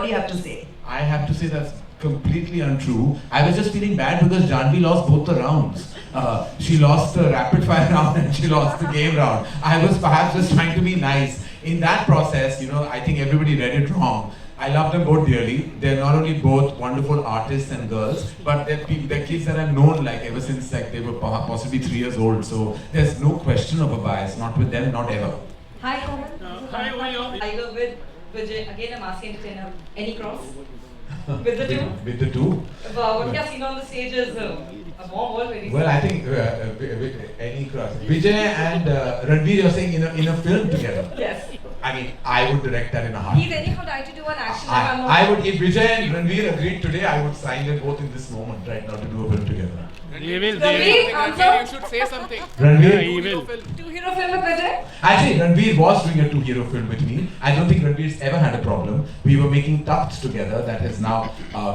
do you have to say? I have to say that's completely untrue. I was just feeling bad because Janvi lost both the rounds. She lost the rapid fire round and she lost the game round. I was perhaps just trying to be nice. In that process, I think everybody read it wrong. I love them both dearly. They're not only both wonderful artists and girls, but they're kids that I've known ever since they were possibly 3 years old. So there's no question of a bias, not with them, not ever. Hi, Pawan. Hi, how are you? Liger with Vijay. Again, I'm asking any cross? With the two? With the two? What we have seen on the stage is a warm world. Well, I think any cross. Vijay and Ranveer, you're saying in a film together. Yes. I mean, I would direct that in a heartbeat. He's anyhow trying to do an action. I would, if Vijay and Ranveer agreed today, I would sign them both in this moment right now to do a film together. He will. Ranveer, You should say something. Ranveer? He will. Two-hero film with Vijay? Actually, Ranveer was doing a two-hero film with me. I don't think Ranveer's ever had a problem. We were making Tufts together, that has now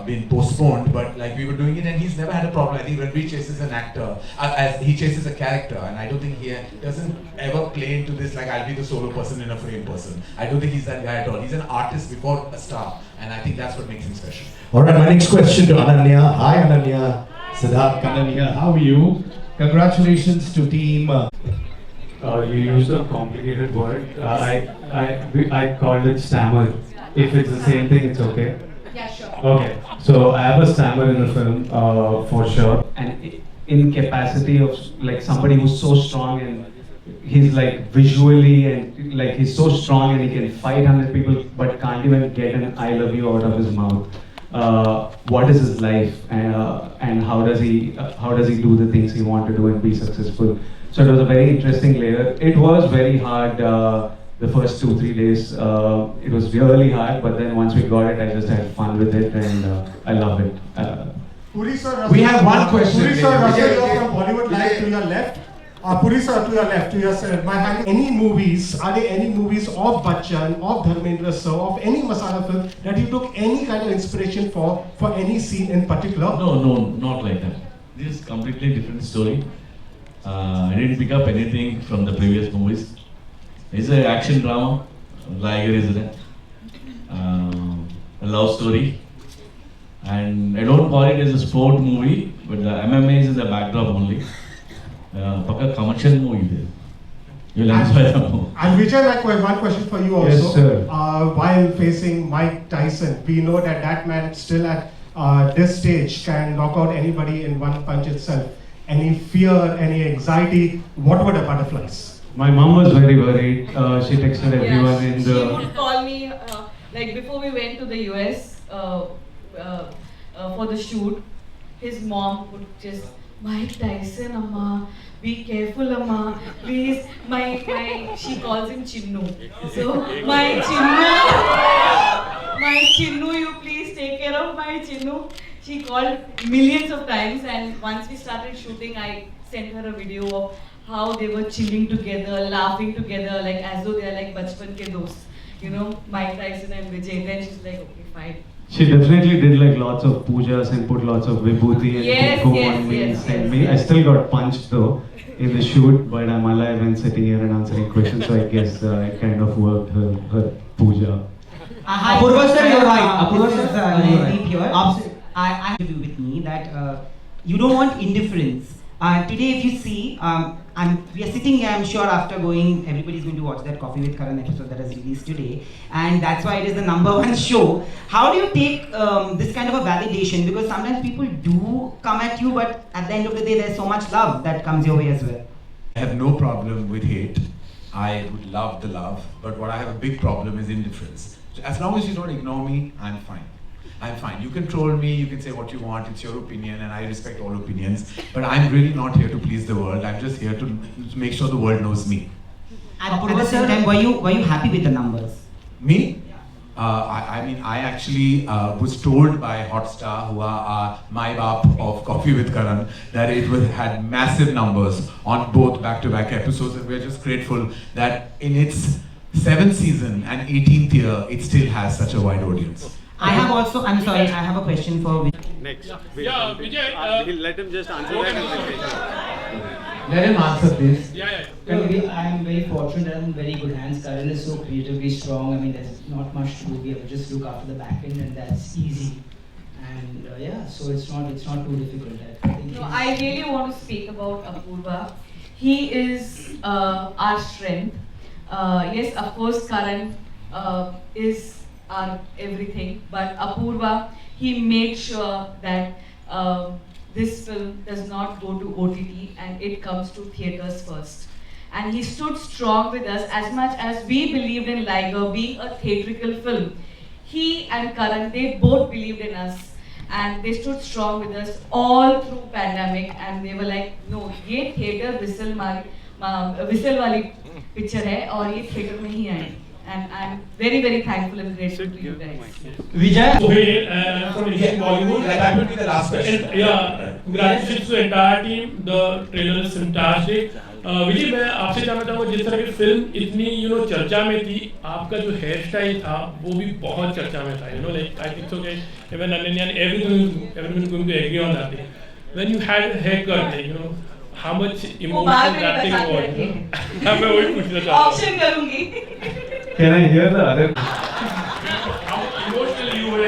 been postponed, but we were doing it and he's never had a problem. I think Ranveer chases an actor, as he chases a character, and I don't think he doesn't ever play into this I'll be the solo person in a frame person. I don't think he's that guy at all. He's an artist before a star, and I think that's what makes him special. Alright, my next question to Ananya. Hi Ananya. Siddharth Kannan here. How are you? Congratulations to team. You used a complicated word. I called it stammer. If it's the same thing, it's okay. Yeah, sure. Okay. So I have a stammer in the film for sure, and in capacity of somebody who's so strong and he's visually and he's so strong and he can fight 100 people but can't even get an I love you out of his mouth. What is his life and how does he do the things he wants to do and be successful? So it was a very interesting layer. It was very hard the first 2-3 days. It was really hard, but then once we got it, I just had fun with it and I love it. Puri sir, we have one question. Puri sir, Russell, you're from Bollywood Live to your left. Puri sir, to your left, to your side. My hand. Any movies? Are there any movies of Bachchan, of Dharmendra sir, of any masala film that you took any kind of inspiration for any scene in particular? No, not like that. This is completely different story. I didn't pick up anything from the previous movies. It's an action drama. Liger is there. A love story. And I don't call it as a sport movie, but the MMA is in the backdrop only. Pakka commercial movie there. You'll enjoy the movie. And Vijay, one question for you also. Yes, sir. While facing Mike Tyson, we know that man still at this stage can knock out anybody in one punch itself. Any fear, any anxiety? What were the butterflies? My mom was very worried. She texted everyone in the... She would call me, before we went to the US for the shoot, his mom would just, Mike Tyson, Amma, be careful, Amma, please. She calls him Chinnu. So, my Chinnu, you please take care of my Chinnu. She called millions of times, and once we started shooting, I sent her a video of how they were chilling together, laughing together, as though they are bachpan ke dost. Mike Tyson and Vijay. Then she's like, okay, fine. She definitely did lots of pujas and put lots of vibhuti and kukum on me and sent me. I still got punched though in the shoot, but I'm alive and sitting here and answering questions, so I guess it kind of worked her puja. Apurva sir, you're right. Apurva sir, deep here. I have to do with me that you don't want indifference. Today, if you see, we are sitting here, I'm sure after everybody's going to watch that Coffee with Karan episode that is released today, and that's why it is the #1 show. How do you take this kind of a validation? Because sometimes people do come at you, but at the end of the day, there's so much love that comes your way as well. I have no problem with hate. I would love the love, but what I have a big problem is indifference. As long as you don't ignore me, I'm fine. I'm fine. You can troll me, you can say what you want, it's your opinion, and I respect all opinions. But I'm really not here to please the world. I'm just here to make sure the world knows me. At the same time, were you happy with the numbers? Me? I actually was told by Hotstar, who are my bap of Coffee with Karan, that it had massive numbers on both back-to-back episodes, and we're just grateful that in its 7th season and 18th year, it still has such a wide audience. I have a question for Vijay. Next. Yeah, Vijay. Let him just answer that. Let him answer, please. I am very fortunate and in very good hands. Karan is so creatively strong. I mean, there's not much to do. We have to just look after the back end, and that's easy. And so it's not too difficult. I really want to speak about Apurva. He is our strength. Yes, of course, Karan is our everything, but Apurva, he made sure that this film does not go to OTT and it comes to theatres first. And he stood strong with us as much as we believed in Liger being a theatrical film. He and Karan, they both believed in us and they stood strong with us all through pandemic, and they were like, no, ये theatre whistle वाली picture है और ये theatre में ही आएगी. And I'm very, very thankful and grateful to you guys. Vijay, from Indian Bollywood. That would be the last question. Congratulations to the entire team. The trailer is fantastic. विजय, मैं आपसे जानना चाहूँगा, जिस तरह की फिल्म इतनी चर्चा में थी, आपका जो हेयर स्टाइल था वो भी बहुत चर्चा में था. Like I think so that even Nandan and everyone is going to agree on that thing. When you had a haircut, how much emotional that thing was. मैं वही पूछना चाहता हूँ. Option करूँगी. Can I hear the other? How emotional you were?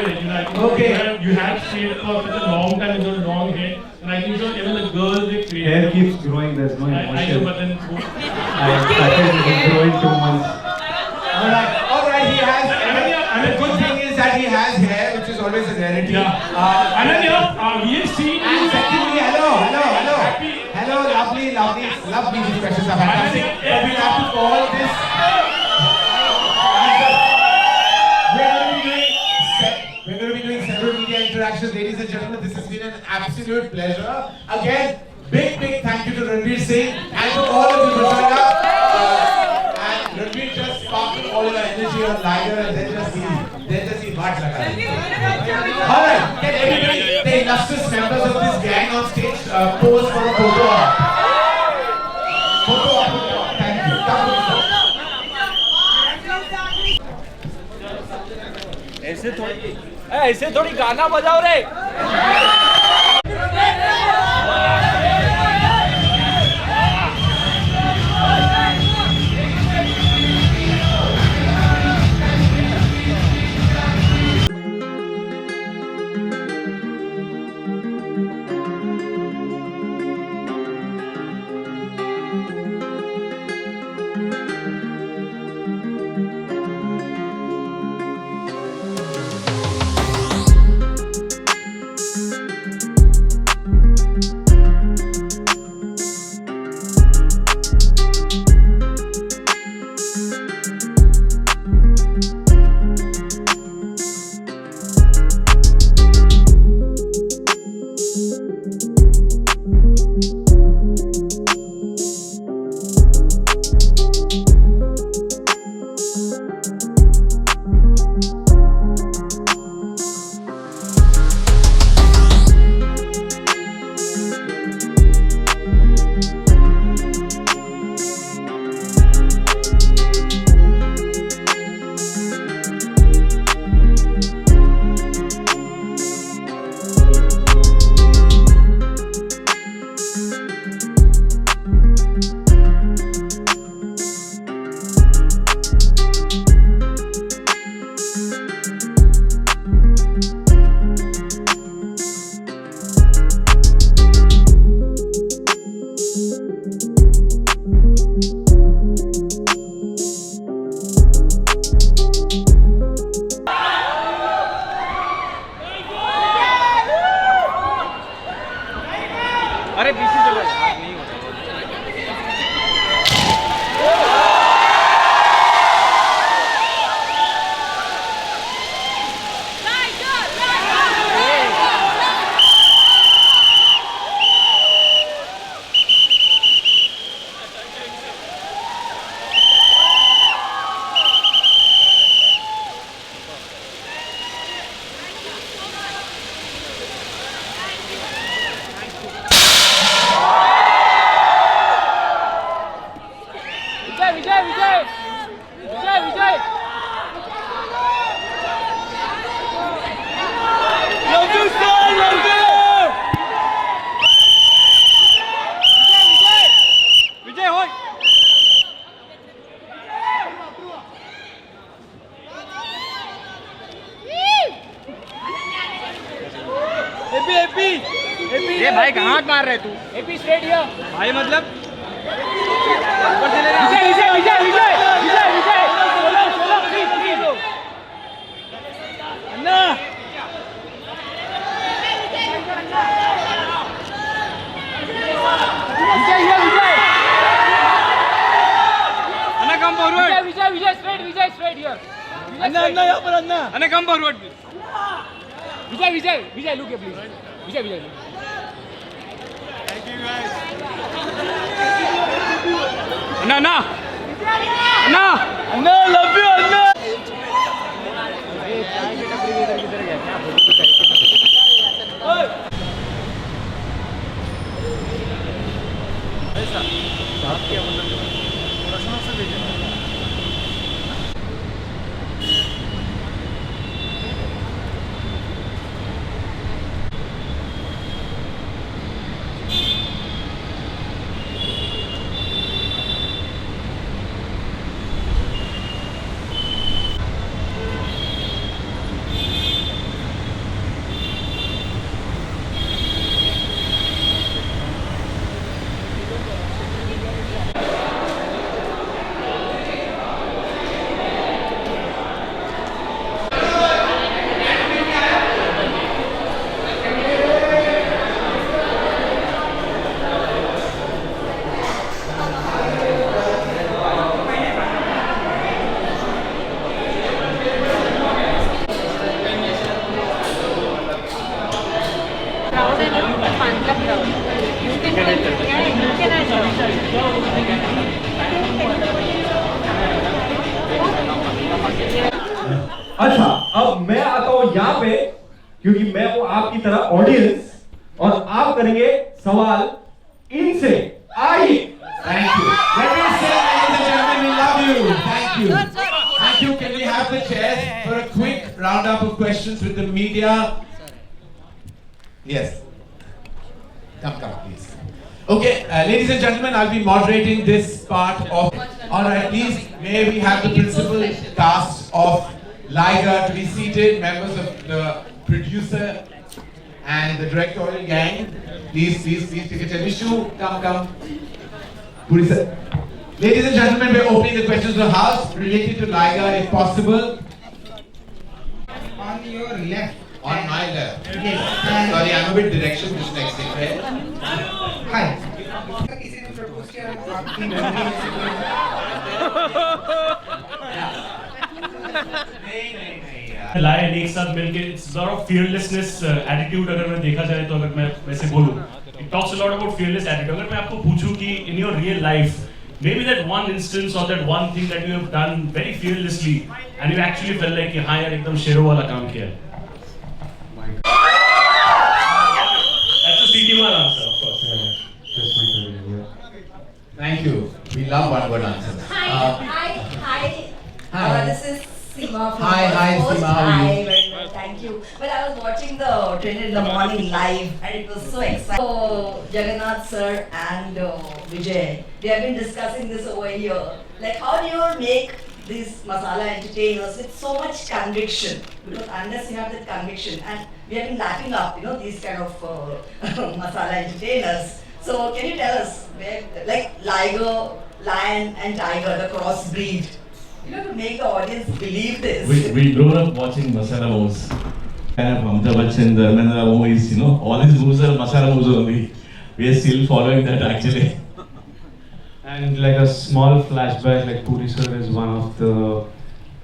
Okay. You had shaved for such a long time with long hair. And I think so even the girls they create. Hair keeps growing, there's no emotion. I know, but then I think it's growing 2 months. Alright, he has, and the good thing is that he has hair, which is always a rarity. Ananya, we have seen. And secondly, hello, lovely, these questions are fantastic. But we have to call this. We're going to be doing several media interactions, ladies and gentlemen. This has been an absolute pleasure. Again, big thank you to Ranveer Singh and to all of you for showing up. And Ranveer just sparked all your energy on Liger, and then just see what Alright, can everybody, the illustrious members of this gang on stage, pose for a photo op. Thank you. ऐसे थोड़ी गाना बजाओ रे. AP ये भाई कहाँ मार रहे तू एपी स्ट्रेट हियर भाई मतलब Vijay Vijay Vijay Vijay Vijay Vijay solo solo please please anna Vijay here Vijay anna come forward Vijay Vijay straight here anna anna यहाँ पर anna come forward Vijay Vijay Vijay look please Vijay Vijay thank you guys anna anna anna anna love you anna ऐसा साहब क्या मतलब थोड़ा सा देखिए अच्छा, अब मैं आता हूं यहाँ पे क्योंकि मैं हूं आपकी तरह ऑडियंस और आप करेंगे सवाल इनसे। आइए। Thank you. Let me say, ladies and gentlemen, we love you. Thank you. Thank you. Can we have the chairs for a quick roundup of questions with the media? Yes. Come, please. Okay, ladies and gentlemen, I'll be moderating this part of. All right, please, may we have the principal cast of Liger to be seated, members of the producer and the directorial gang. Please, take a chair. Vishu, come. Ladies and gentlemen, we're opening the questions of the house related to Liger, if possible. On your left. On my left. Yes. Sorry, I'm a bit direction dyslexic. Hi. Lion एक साथ मिलके it's lot of fearlessness attitude अगर मैं देखा जाए तो अगर मैं वैसे बोलूं it talks a lot about fearless attitude अगर मैं आपको पूछूं कि in your real life maybe that one instance or that one thing that you have done very fearlessly and you actually felt like कि हाँ यार एकदम शेरों वाला काम किया है that's a CT one answer of course Thank you. We love one word answers. Hi. This is Seema from Hi, Post. Seema. How are you? Very well, thank you. Well, I was watching the trailer in the morning live, and it was so exciting. So, Jagannath sir and Vijay, they have been discussing this over here. Like, how do you make these masala entertainers with so much conviction? Because unless you have that conviction, and we have been lacking up, these kind of masala entertainers. So, can you tell us where, like Liger, Lion, and Tiger, the crossbreed? To make the audience believe this. We grew up watching masala movies. Kind of Amitabh Bachchan, the Renudesai movies, all these movies are masala movies only. We are still following that actually. And like a small flashback, like Puri sir is one of the,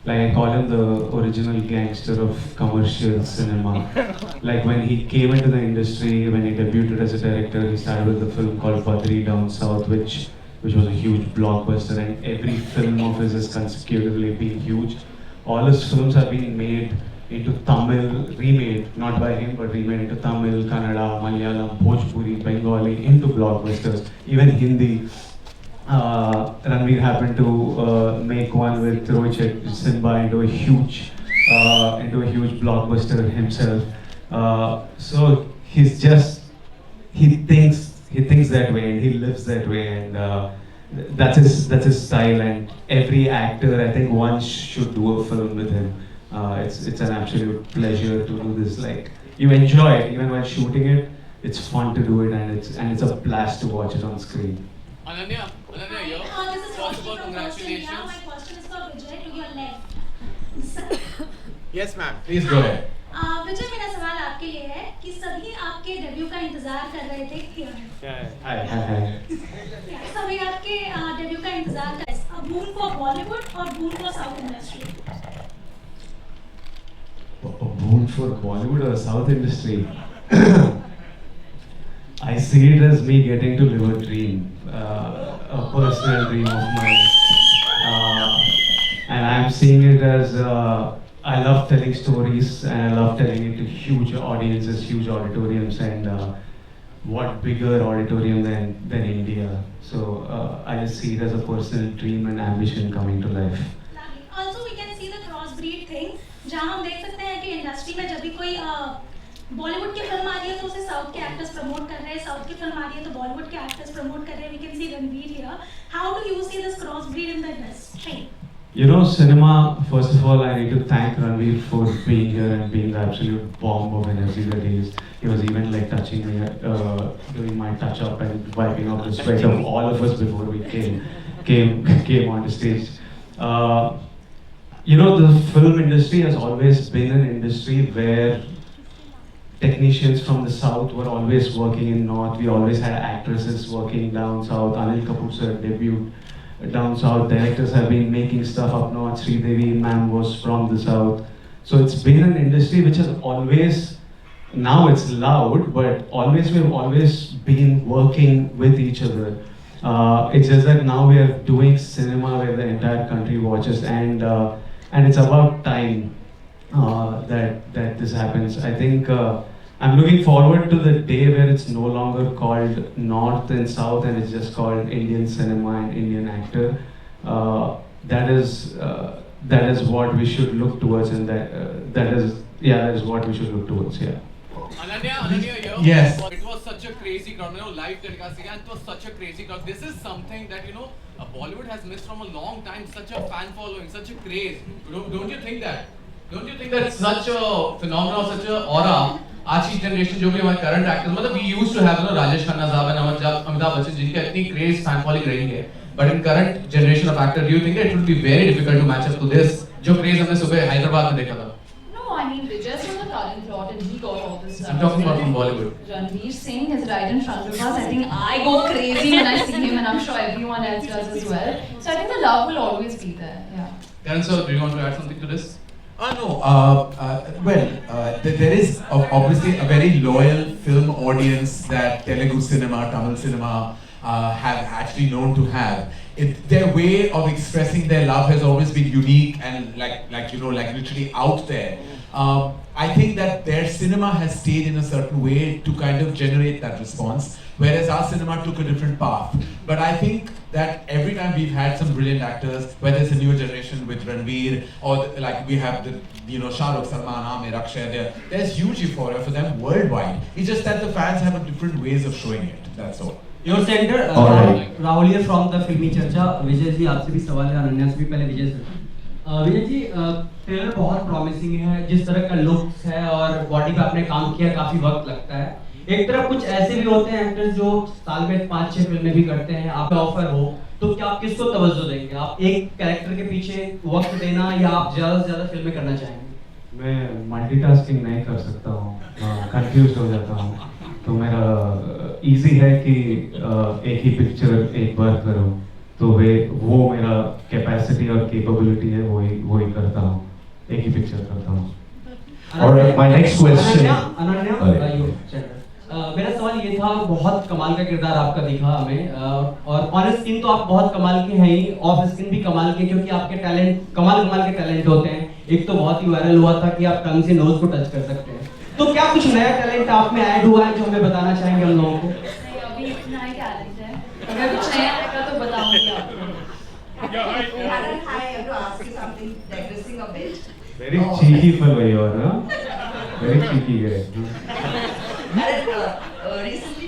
like I call him the original gangster of commercial cinema. Like when he came into the industry, when he debuted as a director, he started with a film called Badri Down South, which was a huge blockbuster, and every film of his has consecutively been huge. All his films have been made into Tamil, remade, not by him, but remade into Tamil, Kannada, Malayalam, Bhojpuri, Bengali, into blockbusters, even Hindi. Ranveer happened to make one with Roja Simba into a huge blockbuster himself. So he thinks that way and he lives that way, and that's his style. And every actor, I think, once should do a film with him. It's an absolute pleasure to do this. Like, you enjoy it even while shooting it. It's fun to do it, and it's a blast to watch it on screen. Ananya, yo. This is First of all, Roja from congratulations. Australia. My question is for Vijay to your left. Yes, ma'am. Please go ahead. विजय, मेरा सवाल आपके लिए है कि सभी आपके debut का इंतजार कर रहे थे सभी आपके डेब्यू का इंतजार कर रहे थे, बूम फॉर बॉलीवुड और boom for south industry. A boon for Bollywood or South industry? I see it as me getting to live a dream, a personal dream of mine, and I'm seeing it as I love telling stories, and I love telling it to huge audiences, huge auditoriums, and what bigger auditorium than India. So I just see it as a personal dream and ambition coming to life. Also, we can see the crossbreed thing, जहाँ हम देख सकते हैं कि industry में जब भी कोई बॉलीवुड की फिल्म आ रही है तो उसे साउथ के एक्टर्स प्रमोट कर रहे हैं, साउथ की फिल्म आ रही है तो बॉलीवुड के एक्टर्स प्रमोट कर रहे हैं. We can see Ranveer here. How do you see this crossbreed in the industry? You know, cinema, first of all, I need to thank Ranveer for being here and being the absolute bomb of energy that he is. He was even like touching me, doing my touch up and wiping off the sweat of all of us before we came on the stage. You know, the film industry has always been an industry where technicians from the south were always working in north. We always had actresses working down south. Anil Kapoor sir debuted down south. Directors have been making stuff up north. Sridevi ma'am was from the south. So it's been an industry which has always, now it's loud, but we've always been working with each other. It's just that now we are doing cinema where the entire country watches, and it's about time that this happens. I think I'm looking forward to the day where it's no longer called North and South, and it's just called Indian cinema and Indian actor. That is what we should look towards, and that is what we should look towards. Yeah. Ananya, yo. Yes. It was such a crazy crowd. Live telecast, and it was such a crazy crowd. This is something that Bollywood has missed from a long time. Such a fan following, such a craze. Don't you think that? Don't you think that it's such a phenomenon, such a aura? आज की generation जो भी हमारे current actors, मतलब we used to have Rajesh Khanna साहब and Amitabh Bachchan जिनकी इतनी craze fan following रही है, but in current generation of actor, do you think that it would be very difficult to match up to this जो क्रेज हमने सुबह हैदराबाद में देखा था? No, I mean Vijay's from the current plot and he got all this. I'm talking about from Bollywood. Ranveer Singh is right in front of us. I think I go crazy when I see him, and I'm sure everyone else does as well. So I think the love will always be there. Yeah. Karan sir, do you want to add something to this? There is obviously a very loyal film audience that Telugu cinema, Tamil cinema have actually known to have. Their way of expressing their love has always been unique and like literally out there. I think that their cinema has stayed in a certain way to kind of generate that response, whereas our cinema took a different path. But I think that every time we've had some brilliant actors, whether it's a newer generation with Ranveer or like we have the Shah Rukh, Salman, Amir, Akshay, there's huge euphoria for them worldwide. It's just that the fans have a different ways of showing it. That's all. Your center, Rahul here from the Filmi Charcha. Vijay ji, आपसे भी सवाल है, अनन्या से भी पहले विजय sir. Vijay ji, trailer बहुत promising है, जिस तरह का लुक्स है और बॉडी पे आपने काम किया, काफी वक्त लगता है. एक तरफ कुछ ऐसे भी होते हैं एक्टर्स जो साल में 5-6 फिल्में भी करते हैं, आपका ऑफर हो तो क्या आप किसको तवज्जो देंगे? आप एक कैरेक्टर के पीछे वक्त देना या आप ज्यादा से ज्यादा फिल्में करना चाहेंगे? मैं मल्टीटास्किंग नहीं कर सकता हूँ, कंफ्यूज हो जाता हूँ. तो मेरा इजी है कि एक ही पिक्चर एक बार करूँ, तो वो मेरा कैपेसिटी और कैपेबिलिटी है, वही करता हूँ, एक ही पिक्चर करता हूँ. Alright, my next question. Ananya, मेरा सवाल ये था, बहुत कमाल का किरदार आपका दिखा हमें, और ऑन स्क्रीन तो आप बहुत कमाल के हैं ही, ऑफ स्क्रीन भी कमाल के, क्योंकि आपके टैलेंट कमाल के टैलेंट होते हैं. एक तो बहुत ही वायरल हुआ था कि आप टंग से नोज को टच कर सकते हैं. तो क्या कुछ नया टैलेंट आप में ऐड हुआ है जो हमें बताना चाहेंगे हम लोगों को? अभी इतना ही टैलेंट है, अगर कुछ नया आएगा तो बताऊंगी आपको. Karan, I have to ask you something, digressing a bit. Very cheeky fellow you are, huh? Very cheeky guy. Karan, recently